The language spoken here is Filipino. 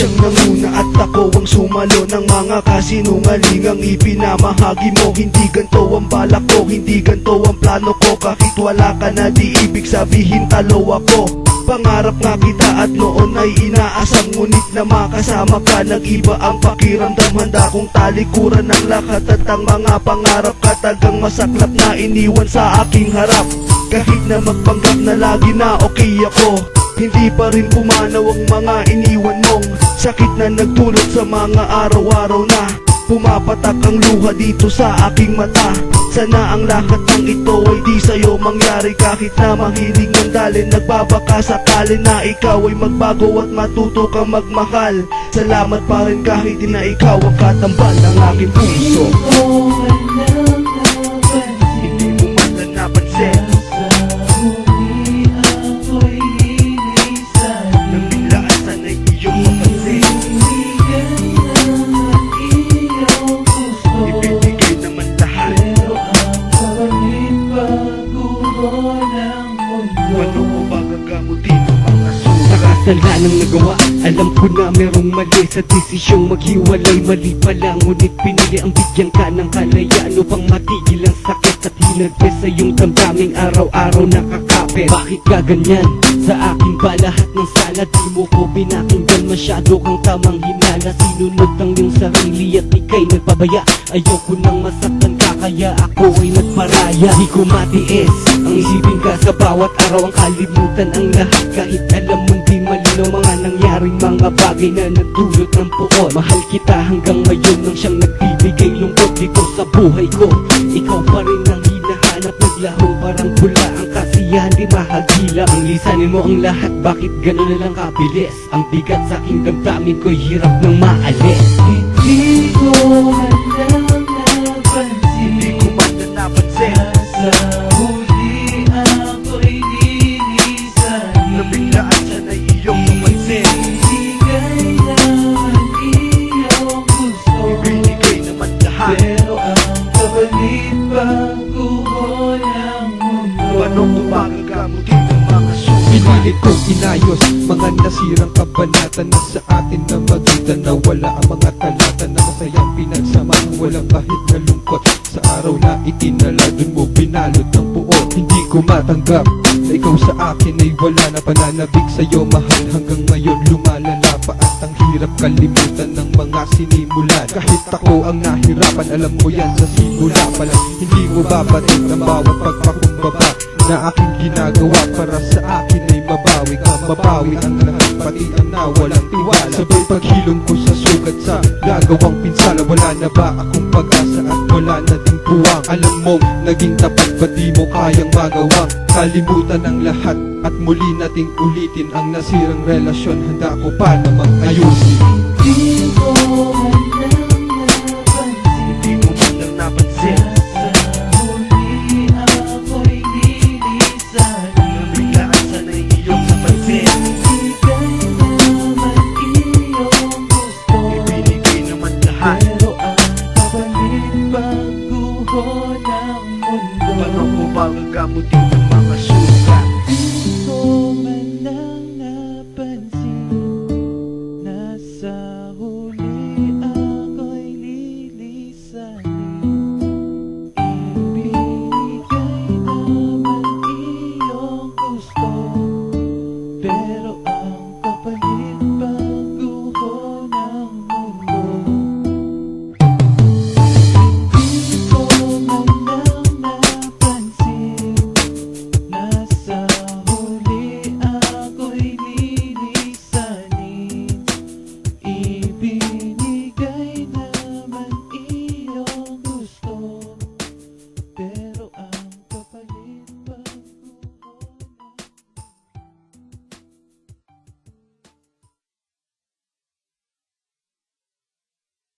siyang nanguna at ako ang sumalo ng mga kasinungalingang ipinamahagi mo. Hindi ganto ang balak ko, hindi ganto ang plano ko. Kahit wala ka na di ibig sabihin talo ako. Pangarap nga kita at noon ay inaasam, ngunit na makasama ka nag-iba ang pakiramdam. Handa kong talikuran ng lahat at ang mga pangarap, katagang masaklap na iniwan sa aking harap. Kahit na magpanggap na lagi na okay ako, hindi pa rin pumanaw ang mga iniwan mong sakit na nagdulot sa mga araw-araw na pumapatak ang luha dito sa aking mata. Sana ang lahat ng ito ay di sa'yo mangyari. Kahit na mahilig mandalin, nagbabaka sakali na ikaw ay magbago at matuto kang magmahal. Salamat pa rin kahit di na ikaw ang katambal ng aking puso. Hindi mo man lang napansin, nang biglaan sana'y iyong mapansin. Ibibigay naman lahat, paano ko ba gagamutin ang mga sugat? Kasalanan nagawa, alam ko na merong mali sa desisyong maghiwalay. Mali pala, ngunit pinili ang bigyan ka ng kalayaan upang matigil ang sakit at hinagpes sa iyong damdaming araw-araw nakakapit. Bakit ka ganyan? Sa akin ba lahat ng sala? Di mo ko pinakinggan, masyado kang tamang hinala. Sinunod ang iyong sarili at ika'y nagpabaya. Ayoko nang masaktan ka kaya ako ay nagparaya. Di ko matiis ang isipin ka sa bawat araw, ang kalimutan ang lahat. Kahit alam mong di malinaw mga nangyaring mga bagay na nagdulot ng puot. Mahal kita hanggang ngayon nang siyang nagbibigay lungkot dito sa buhay ko. Ikaw pa rin ang hinahanap, naglahong parang pula ang kasiyahan, di mahagila. Ang lisanin mo ang lahat, bakit gano'n na lang kabilis? Ang bigat sa aking damdamin ko'y hirap nang maalis. Hindi ko man napansin, Hindi ko man na napansin, sa huli ako'y linisan. nabiglaan sana'y iyong mapansin. Ibigay naman iyong gusto, Ibinigay naman lahat, pero ang kapalit bago ko ng mundo. paano ko ba gagamutin ang mga sugat? Pinilit kong inayos mga nasirang kabanata na sa atin na magitan, na wala ang mga talata na masayang pinagsamahan. Walang kahit na lungkot sa araw na itinala, dun mo binalot ng buo. Hindi ko matanggap na ikaw sa akin ay wala na pananabik sa'yo, mahal. Hanggang ngayon lumalala pa at ang hirap kalimutan ng mga sinimulan. Kahit ako ang nahirapan, alam mo yan sa simula pa lang. Hindi mo babatid ang bawat pagpakumbaba na aking ginagawa para sa akin ay mabawi ka. Mabawi ang lahat, pati ang nawalang tiwala. Sabay paghilom ko sa sugat sa gagawang pinsala. Wala na ba akong pag-asa at wala na ding puwang? Alam mong naging tapat, ba di mo kayang magawang kalimutan ang lahat at muli nating ulitin ang nasirang relasyon? Handa ko pa namang ayusin.